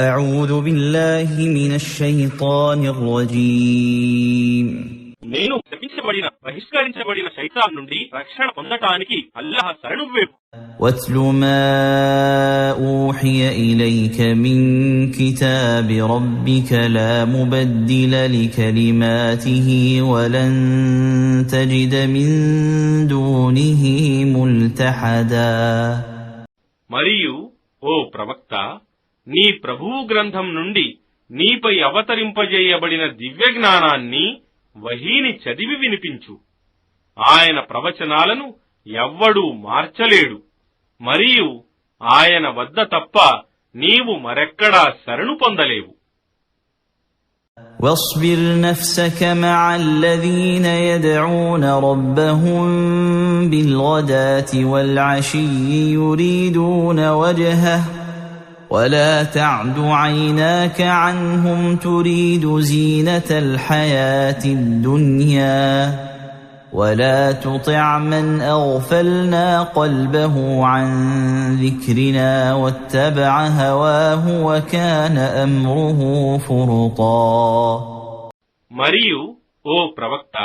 أعوذ بالله من الشيطان الرجيم నేను శపించబడిన బహిష్కరించబడిన శైతాన్ నుండి రక్షణ పొందటానికి అల్లాహ్ శరణు వేపు. واتل ما أوحي إليك من كتاب ربك لا مبدل لكلماته ولن تجد من دونه ملتحدا. మరియు ఓ ప్రవక్త, నీ ప్రభువు గ్రంథం నుండి నీపై అవతరింపజేయబడిన దివ్య జ్ఞానాన్ని వహీని చదివి వినిపించు. ఆయన ప్రవచనాలను ఎవ్వడూ మార్చలేడు, మరియు ఆయన వద్ద తప్ప నీవు మరెక్కడా శరణు పొందలేవు. واصبر نفسك مع الذين يدعون ربهم بالغداة والعشي يريدون وجهه ولا تعد عيناك عنهم تريد زينة الحياة الدنيا ولا تطع من أغفلنا قلبه عن ذكرنا واتبع هواه وكان أمره فرطا. మరియు ఓ ప్రవక్త,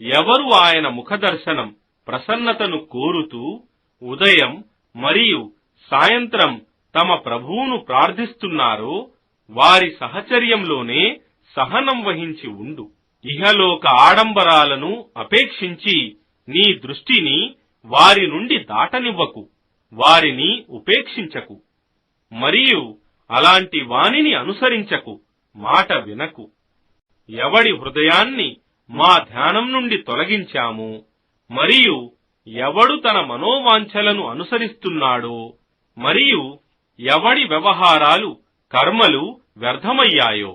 ఎవరు ఆయన ముఖదర్శనం ప్రసన్నతను కోరుతూ ఉదయం మరియు సాయంత్రం తమ ప్రభువును ప్రార్థిస్తున్నారో వారి సహచర్యంలోనే సహనం వహించి ఉండు. ఇహలోక ఆడంబరాలను అపేక్షించి నీ దృష్టిని వారి నుండి దాటనివ్వకు, వారిని ఉపేక్షించకు, మరియు అలాంటి వానిని అనుసరించకు, మాట వినకు. ఎవడి హృదయాన్ని మా ధ్యానం నుండి తొలగించాము, మరియు ఎవడు తన మనోవాంఛలను అనుసరిస్తున్నాడో, మరియు ఎవడి వ్యవహారాలు కర్మలు వ్యర్థమయ్యాయో.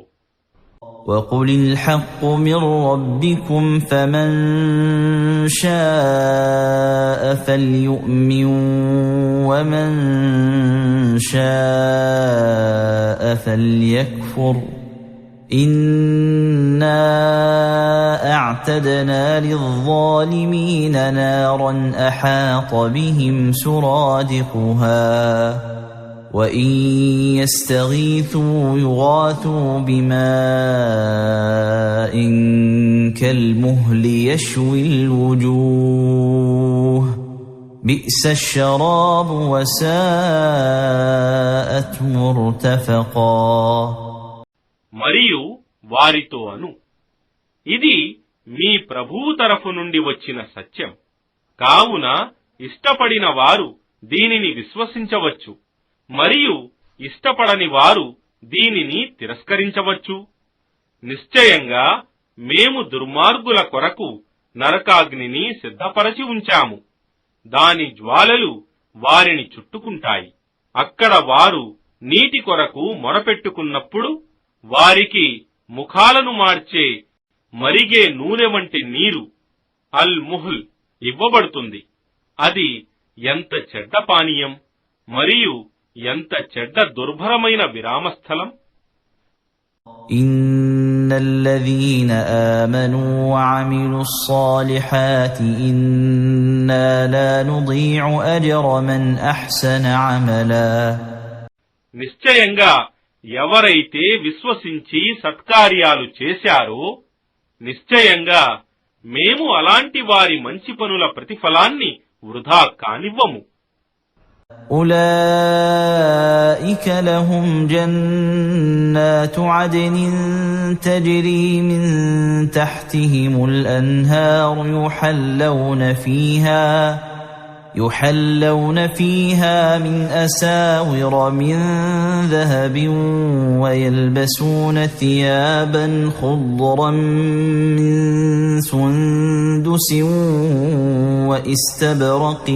وقل الحق من ربكم فمن شاء فليؤمن ومن شاء فليكفر إنا أعتدنا للظالمين نارا أحاط بهم سرادقها وَإِن يَسْتَغِيثُوا يُغَاثُوا بِمَاءٍ كَالْمُهْلِ يَشْوِي الْوُجُوهَ بِئْسَ الشَّرَابُ وَسَاءَتْ مُرْتَفَقًا. మరియు వారితో అను, ఇది మీ ప్రభువు తరఫు నుండి వచ్చిన సత్యం. కావున ఇష్టపడిన వారు దీనిని విశ్వసించవచ్చు, మరియు ఇష్టపడని వారు దీనిని తిరస్కరించవచ్చు. నిశ్చయంగా మేము దుర్మార్గుల కొరకు నరకాగ్నిని సిద్ధపరచి ఉంచాము. దాని జ్వాలలు వారిని చుట్టుకుంటాయి. అక్కడ వారు నీటి కొరకు మొరపెట్టుకున్నప్పుడు వారికి ముఖాలను మార్చే మరిగే నూనె వంటి నీరు అల్ ముహుల్ ఇవ్వబడుతుంది. అది ఎంత చెడ్డ పానీయం, మరియు ఎంత చెడ్డ దుర్భరమైన విరామస్థలం. ఇన్నల్లదీన ఆమనూ వఅమిలుస్ సాలిహాతి ఇన్నా లా నుదీఉ అజ్ర మన్ అహ్సన అమలా. నిశ్చయంగా ఎవరైతే విశ్వసించి సత్కార్యాలు చేశారో నిశ్చయంగా మేము అలాంటి వారి మంచి పనుల ప్రతిఫలాన్ని వృధా కానివ్వము. أولئك لهم جنات عدن تجري من تحتهم الأنهار يحلون فيها من أساور من ذهب ويلبسون ثيابا خضرا من سندس واستبرق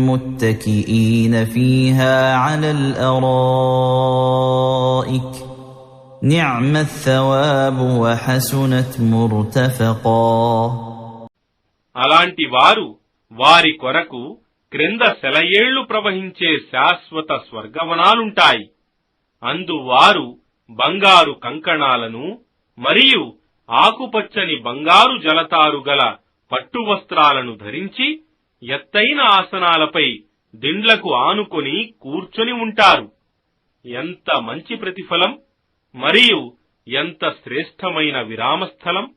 متكئين فيها على الأرائك نعم الثواب وحسنت مرتفقا. అలాంటి వారు వారి కొరకు క్రింద సెలయేళ్లు ప్రవహించే శాశ్వత స్వర్గవనాలుంటాయి. అందువారు బంగారు కంకణాలను మరియు ఆకుపచ్చని బంగారు జలతారు గల పట్టు వస్త్రాలను ధరించి ఎత్తైన ఆసనాలపై దిండ్లకు ఆనుకొని కూర్చొని ఉంటారు. ఎంత మంచి ప్రతిఫలం మరియు ఎంత శ్రేష్టమైన విరామస్థలం.